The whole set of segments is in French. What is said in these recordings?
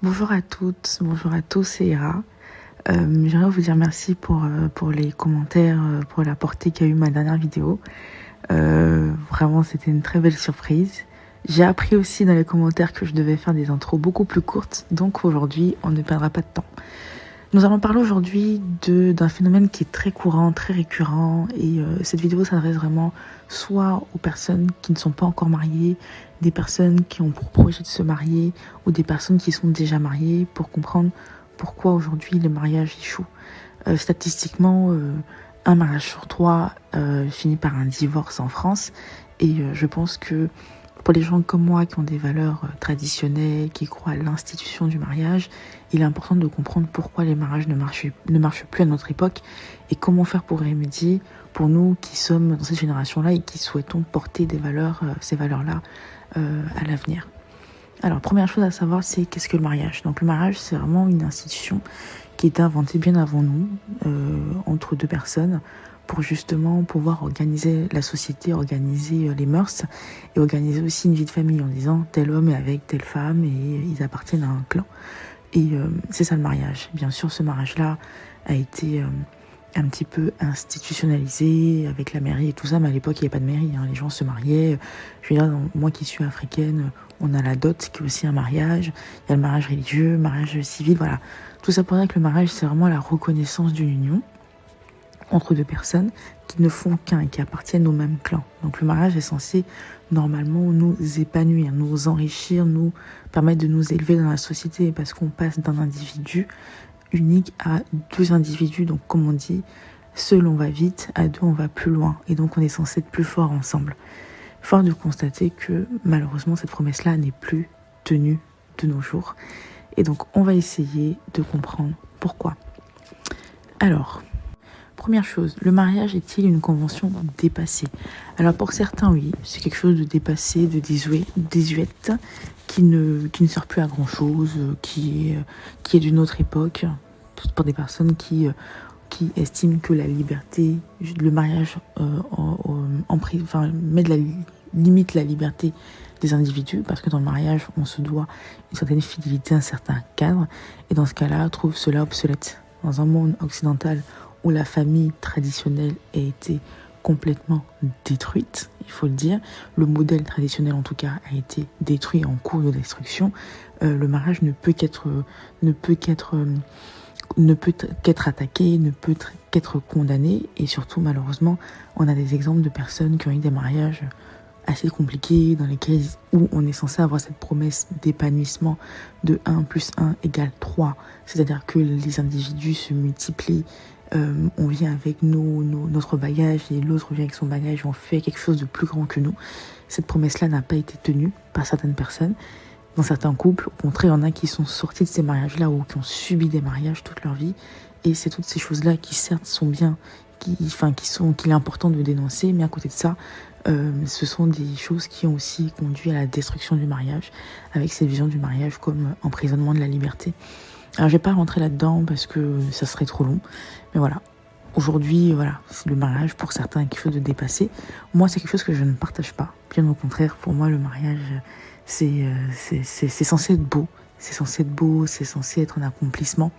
Bonjour à toutes, bonjour à tous, c'est Ira. J'aimerais vous dire merci pour les commentaires, pour la portée qu'a eu ma dernière vidéo. Vraiment, c'était une très belle surprise. J'ai appris aussi dans les commentaires que je devais faire des intros beaucoup plus courtes, donc aujourd'hui, on ne perdra pas de temps. Nous allons parler aujourd'hui d'un phénomène qui est très courant, très récurrent, et cette vidéo s'adresse vraiment soit aux personnes qui ne sont pas encore mariées, des personnes qui ont pour projet de se marier, ou des personnes qui sont déjà mariées, pour comprendre pourquoi aujourd'hui le mariage échoue. Statistiquement, un mariage sur trois finit par un divorce en France, et je pense que pour les gens comme moi qui ont des valeurs traditionnelles, qui croient à l'institution du mariage, il est important de comprendre pourquoi les mariages ne marchent plus à notre époque et comment faire pour remédier pour nous qui sommes dans cette génération-là et qui souhaitons porter ces valeurs-là à l'avenir. Alors, première chose à savoir, c'est qu'est-ce que le mariage? Donc, le mariage, c'est vraiment une institution qui a été inventée bien avant nous, entre deux personnes, pour justement pouvoir organiser la société, organiser les mœurs et organiser aussi une vie de famille en disant tel homme est avec telle femme et ils appartiennent à un clan. Et c'est ça le mariage. Bien sûr, ce mariage-là a été un petit peu institutionnalisé avec la mairie et tout ça, mais à l'époque, il n'y avait pas de mairie. Les gens se mariaient. Je veux dire, moi qui suis africaine, on a la dot qui est aussi un mariage. Il y a le mariage religieux, le mariage civil, voilà. Tout ça pour dire que le mariage, c'est vraiment la reconnaissance d'une union entre deux personnes qui ne font qu'un et qui appartiennent au même clan. Donc le mariage est censé normalement nous épanouir, nous enrichir, nous permettre de nous élever dans la société parce qu'on passe d'un individu unique à deux individus. Donc comme on dit, seul on va vite, à deux on va plus loin. Et donc on est censé être plus fort ensemble. Fort de constater que malheureusement cette promesse-là n'est plus tenue de nos jours. Et donc on va essayer de comprendre pourquoi. Alors, première chose, le mariage est-il une convention dépassée? Alors pour certains, oui, c'est quelque chose de dépassé, de désuète, qui ne sert plus à grand-chose, qui est d'une autre époque, pour des personnes qui estiment que la liberté, le mariage limite la liberté des individus, parce que dans le mariage, on se doit une certaine fidélité, un certain cadre, et dans ce cas-là, trouve cela obsolète. Dans un monde occidental où la famille traditionnelle a été complètement détruite, il faut le dire. Le modèle traditionnel, en tout cas, a été détruit en cours de destruction. Le mariage ne peut qu'être attaqué, ne peut qu'être condamné. Et surtout, malheureusement, on a des exemples de personnes qui ont eu des mariages assez compliqués, où on est censé avoir cette promesse d'épanouissement de 1 + 1 = 3. C'est-à-dire que les individus se multiplient. On vient avec notre bagage et l'autre vient avec son bagage, on fait quelque chose de plus grand que nous. Cette promesse-là n'a pas été tenue par certaines personnes. Dans certains couples, au contraire, il y en a qui sont sortis de ces mariages-là ou qui ont subi des mariages toute leur vie. Et c'est toutes ces choses-là qui certes sont bien, qu'il est important de dénoncer, mais à côté de ça, ce sont des choses qui ont aussi conduit à la destruction du mariage, avec cette vision du mariage comme emprisonnement de la liberté. Alors, je vais pas rentrer là-dedans parce que ça serait trop long. Mais voilà. Aujourd'hui, voilà, c'est le mariage pour certains quelque chose de dépassé. Moi, c'est quelque chose que je ne partage pas. Bien au contraire, pour moi, le mariage, c'est censé être beau. C'est censé être beau, c'est censé être un accomplissement,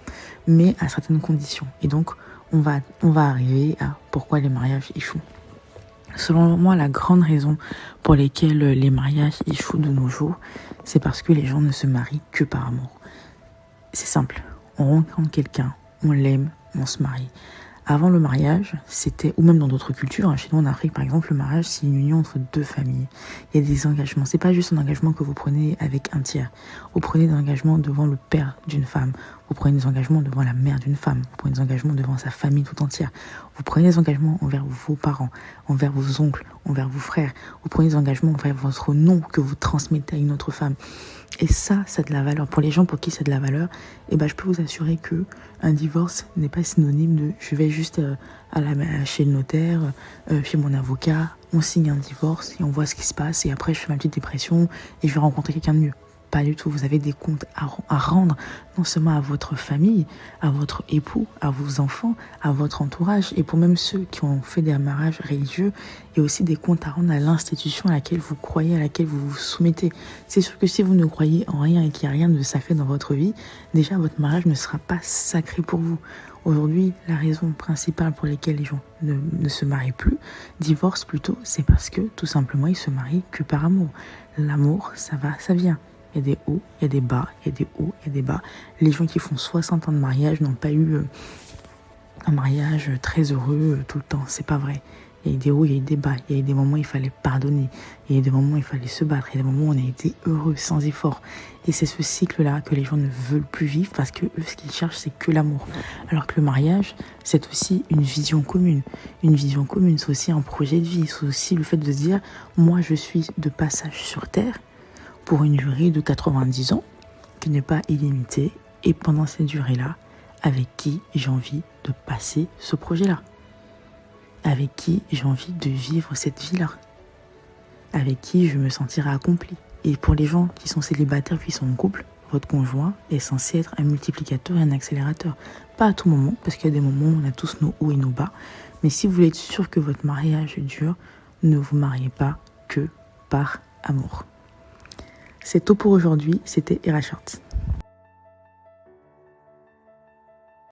mais à certaines conditions. Et donc, on va arriver à pourquoi les mariages échouent. Selon moi, la grande raison pour laquelle les mariages échouent de nos jours, c'est parce que les gens ne se marient que par amour. C'est simple, on rencontre quelqu'un, on l'aime, on se marie. Avant le mariage, c'était, ou même dans d'autres cultures, chez nous en Afrique par exemple, le mariage c'est une union entre deux familles. Il y a des engagements, c'est pas juste un engagement que vous prenez avec un tiers. Vous prenez des engagements devant le père d'une femme, vous prenez des engagements devant la mère d'une femme, vous prenez des engagements devant sa famille tout entière. Vous prenez des engagements envers vos parents, envers vos oncles, envers vos frères. Vous prenez des engagements envers votre nom que vous transmettez à une autre femme. Et ça a de la valeur. Pour les gens pour qui ça a de la valeur, je peux vous assurer que un divorce n'est pas synonyme de je vais juste chez le notaire, chez mon avocat, on signe un divorce et on voit ce qui se passe et après je fais ma petite dépression et je vais rencontrer quelqu'un de mieux. Pas du tout. Vous avez des comptes à rendre, non seulement à votre famille, à votre époux, à vos enfants, à votre entourage. Et pour même ceux qui ont fait des mariages religieux, il y a aussi des comptes à rendre à l'institution à laquelle vous croyez, à laquelle vous vous soumettez. C'est sûr que si vous ne croyez en rien et qu'il n'y a rien de sacré dans votre vie, déjà votre mariage ne sera pas sacré pour vous. Aujourd'hui, la raison principale pour laquelle les gens ne se marient plus, divorcent plutôt, c'est parce que tout simplement ils se marient que par amour. L'amour, ça va, ça vient. Il y a des hauts, il y a des bas, il y a des hauts, il y a des bas. Les gens qui font 60 ans de mariage n'ont pas eu un mariage très heureux tout le temps. C'est pas vrai. Il y a eu des hauts, il y a eu des bas. Il y a eu des moments où il fallait pardonner. Il y a eu des moments où il fallait se battre. Il y a des moments où on a été heureux, sans effort. Et c'est ce cycle-là que les gens ne veulent plus vivre parce que eux, ce qu'ils cherchent, c'est que l'amour. Alors que le mariage, c'est aussi une vision commune. Une vision commune, c'est aussi un projet de vie. C'est aussi le fait de se dire, moi, je suis de passage sur Terre pour une durée de 90 ans, qui n'est pas illimitée. Et pendant cette durée-là, avec qui j'ai envie de passer ce projet-là, avec qui j'ai envie de vivre cette vie-là, avec qui je me sentirai accompli. Et pour les gens qui sont célibataires puis qui sont en couple, votre conjoint est censé être un multiplicateur et un accélérateur. Pas à tout moment, parce qu'il y a des moments où on a tous nos hauts et nos bas, mais si vous voulez être sûr que votre mariage dure, ne vous mariez pas que par amour. C'est tout pour aujourd'hui, c'était Ira Shorts.